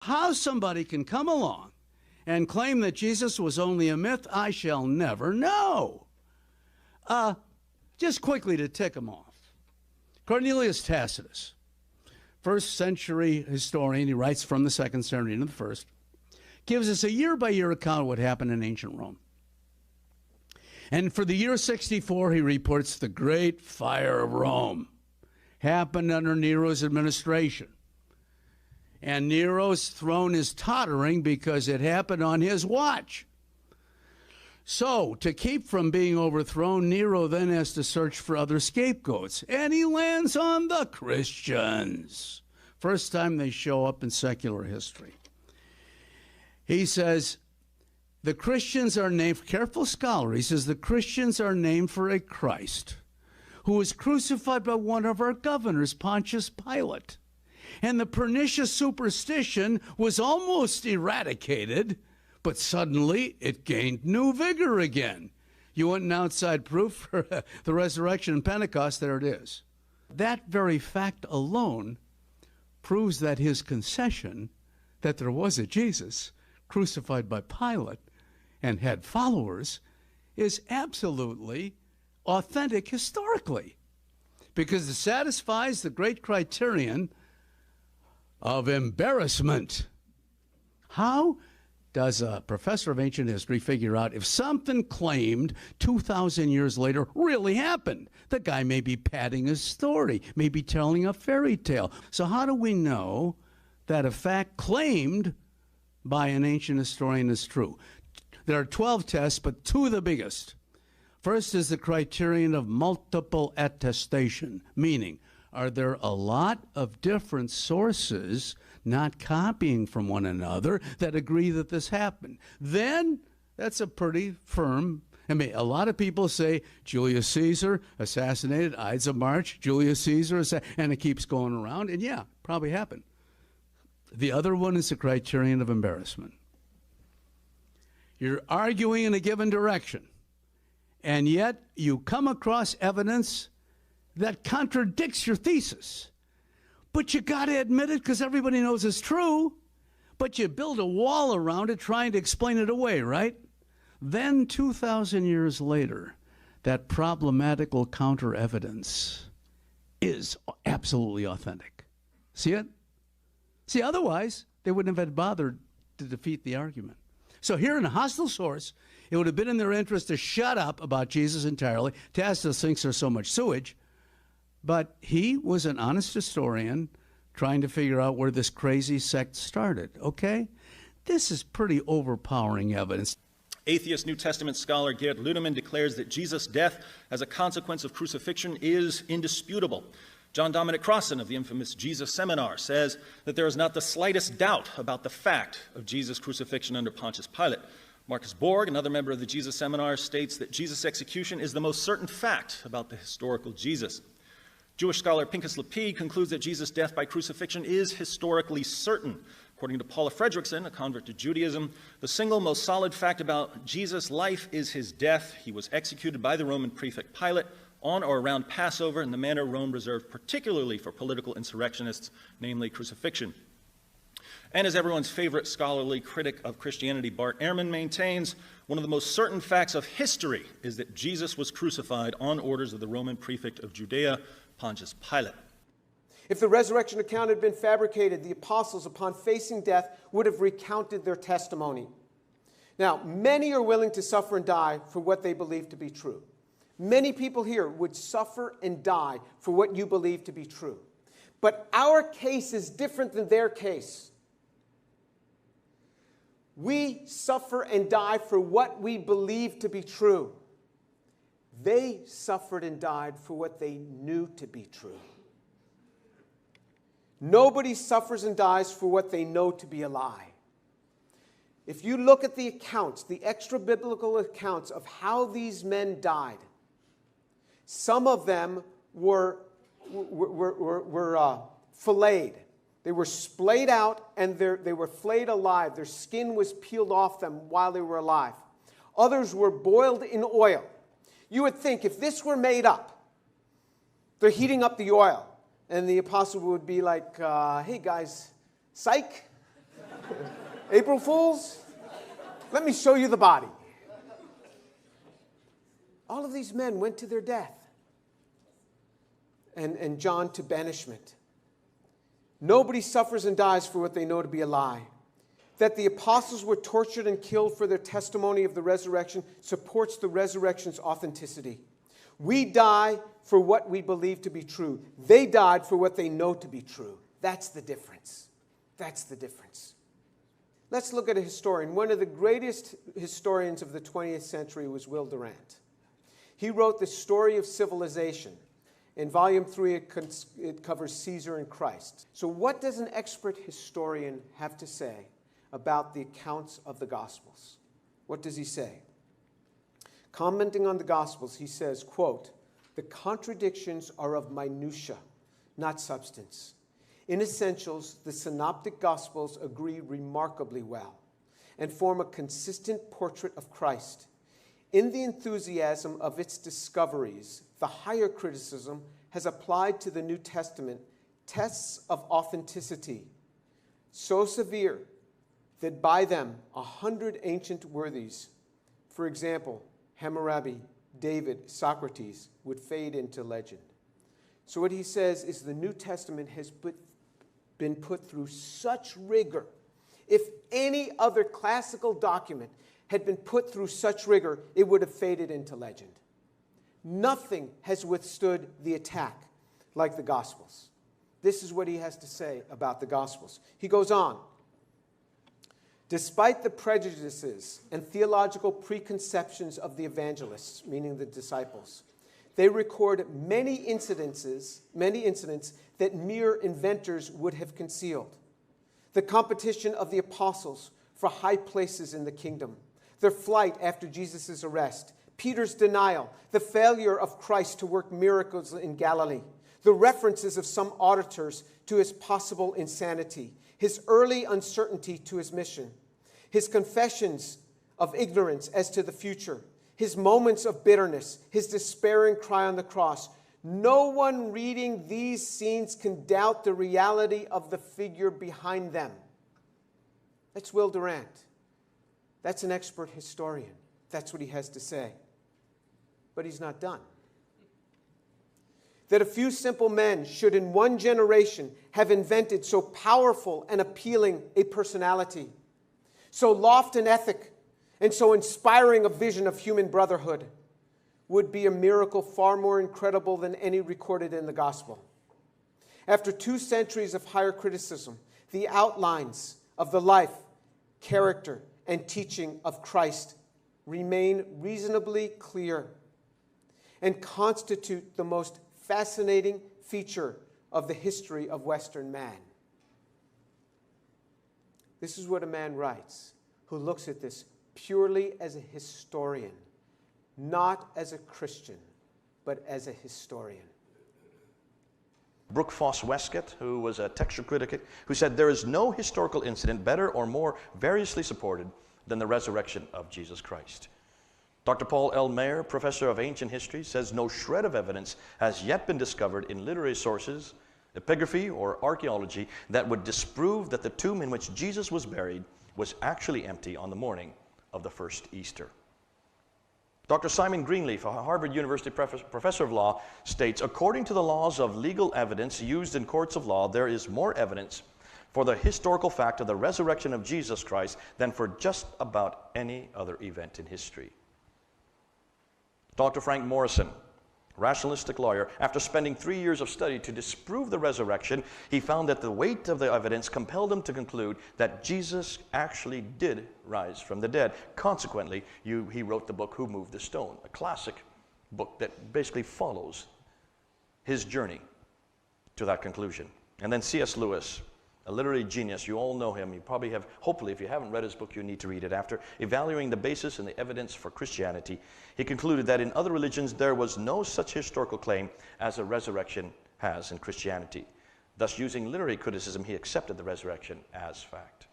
How somebody can come along and claim that Jesus was only a myth, I shall never know. Just quickly to tick them off. Cornelius Tacitus, first century historian, he writes from the second century into the first, gives us a year-by-year account of what happened in ancient Rome. And for the year 64, he reports the Great Fire of Rome happened under Nero's administration. And Nero's throne is tottering because it happened on his watch. So, to keep from being overthrown, Nero then has to search for other scapegoats. And he lands on the Christians. First time they show up in secular history. He says, the Christians are named, careful scholar, he says, the Christians are named for a Christ who was crucified by one of our governors, Pontius Pilate. And the pernicious superstition was almost eradicated, but suddenly it gained new vigor again. You want an outside proof for the resurrection and Pentecost? There it is. That very fact alone proves that his concession that there was a Jesus crucified by Pilate and had followers is absolutely authentic historically, because it satisfies the great criterion of embarrassment. How does a professor of ancient history figure out if something claimed 2,000 years later really happened? The guy may be padding his story, may be telling a fairy tale. So how do we know that a fact claimed by an ancient historian is true? There are 12 tests, but two of the biggest. First is the criterion of multiple attestation, meaning, are there a lot of different sources not copying from one another that agree that this happened? Then that's a pretty firm. I mean, a lot of people say Julius Caesar assassinated Ides of March, Julius Caesar, and it keeps going around. And yeah, probably happened. The other one is the criterion of embarrassment. You're arguing in a given direction, and yet you come across evidence that contradicts your thesis. But you got to admit it because everybody knows it's true. But you build a wall around it trying to explain it away, right? Then 2,000 years later, that problematical counter-evidence is absolutely authentic. See it? See, otherwise, they wouldn't have had bothered to defeat the argument. So here in a hostile source, it would have been in their interest to shut up about Jesus entirely. Tacitus thinks there's so much sewage. But he was an honest historian trying to figure out where this crazy sect started, okay? This is pretty overpowering evidence. Atheist New Testament scholar Gerd Ludemann declares that Jesus' death as a consequence of crucifixion is indisputable. John Dominic Crossan of the infamous Jesus Seminar says that there is not the slightest doubt about the fact of Jesus' crucifixion under Pontius Pilate. Marcus Borg, another member of the Jesus Seminar, states that Jesus' execution is the most certain fact about the historical Jesus. Jewish scholar Pinchas Lapid concludes that Jesus' death by crucifixion is historically certain. According to Paula Fredrickson, a convert to Judaism, the single most solid fact about Jesus' life is his death. He was executed by the Roman prefect Pilate on or around Passover in the manner Rome reserved particularly for political insurrectionists, namely crucifixion. And as everyone's favorite scholarly critic of Christianity, Bart Ehrman, maintains, one of the most certain facts of history is that Jesus was crucified on orders of the Roman prefect of Judea, Pontius Pilate. If the resurrection account had been fabricated, the apostles, upon facing death, would have recounted their testimony. Now, many are willing to suffer and die for what they believe to be true. Many people here would suffer and die for what you believe to be true. But our case is different than their case. We suffer and die for what we believe to be true. They suffered and died for what they knew to be true. Nobody suffers and dies for what they know to be a lie. If you look at the accounts, the extra-biblical accounts of how these men died, some of them were filleted. They were splayed out and they were flayed alive. Their skin was peeled off them while they were alive. Others were boiled in oil. You would think if this were made up, they're heating up the oil, and the apostle would be like, hey guys, psych, April Fools? Let me show you the body. All of these men went to their death. And John to banishment. Nobody suffers and dies for what they know to be a lie. That the apostles were tortured and killed for their testimony of the resurrection supports the resurrection's authenticity. We die for what we believe to be true. They died for what they know to be true. That's the difference. That's the difference. Let's look at a historian. One of the greatest historians of the 20th century was Will Durant. He wrote The Story of Civilization. In Volume 3, it covers Caesar and Christ. So what does an expert historian have to say about the accounts of the Gospels? What does he say? Commenting on the Gospels, he says, quote, "The contradictions are of minutia, not substance. In essentials, the synoptic Gospels agree remarkably well and form a consistent portrait of Christ. In the enthusiasm of its discoveries, the higher criticism has applied to the New Testament tests of authenticity so severe that by them 100 ancient worthies, for example, Hammurabi, David, Socrates, would fade into legend." So what he says is the New Testament has been put through such rigor. If any other classical document had been put through such rigor, it would have faded into legend. Nothing has withstood the attack like the Gospels. This is what he has to say about the Gospels. He goes on. Despite the prejudices and theological preconceptions of the evangelists, meaning the disciples, they record many incidents that mere inventors would have concealed. The competition of the apostles for high places in the kingdom, their flight after Jesus' arrest, Peter's denial, the failure of Christ to work miracles in Galilee, the references of some auditors to his possible insanity, his early uncertainty to his mission, his confessions of ignorance as to the future, his moments of bitterness, his despairing cry on the cross. No one reading these scenes can doubt the reality of the figure behind them. That's Will Durant. That's an expert historian. That's what he has to say. But he's not done. That a few simple men should in one generation have invented so powerful and appealing a personality, so loft an ethic, and so inspiring a vision of human brotherhood, would be a miracle far more incredible than any recorded in the gospel. After 2 centuries of higher criticism, the outlines of the life, character, and teaching of Christ remain reasonably clear and constitute the most fascinating feature of the history of Western man. This is what a man writes who looks at this purely as a historian, not as a Christian, but as a historian. Brooke Foss Westcott, who was a texture critic, who said, "There is no historical incident better or more variously supported than the resurrection of Jesus Christ." Dr. Paul L. Mayer, professor of ancient history, says no shred of evidence has yet been discovered in literary sources, epigraphy, or archaeology that would disprove that the tomb in which Jesus was buried was actually empty on the morning of the first Easter. Dr. Simon Greenleaf, a Harvard University professor of law, states, "According to the laws of legal evidence used in courts of law, there is more evidence for the historical fact of the resurrection of Jesus Christ than for just about any other event in history." Dr. Frank Morrison, rationalistic lawyer, after spending 3 years of study to disprove the resurrection, he found that the weight of the evidence compelled him to conclude that Jesus actually did rise from the dead. Consequently, he wrote the book Who Moved the Stone, a classic book that basically follows his journey to that conclusion. And then C.S. Lewis, a literary genius, you all know him. You probably have, hopefully, if you haven't read his book, you need to read it. After evaluating the basis and the evidence for Christianity, he concluded that in other religions there was no such historical claim as a resurrection has in Christianity. Thus, using literary criticism, he accepted the resurrection as fact.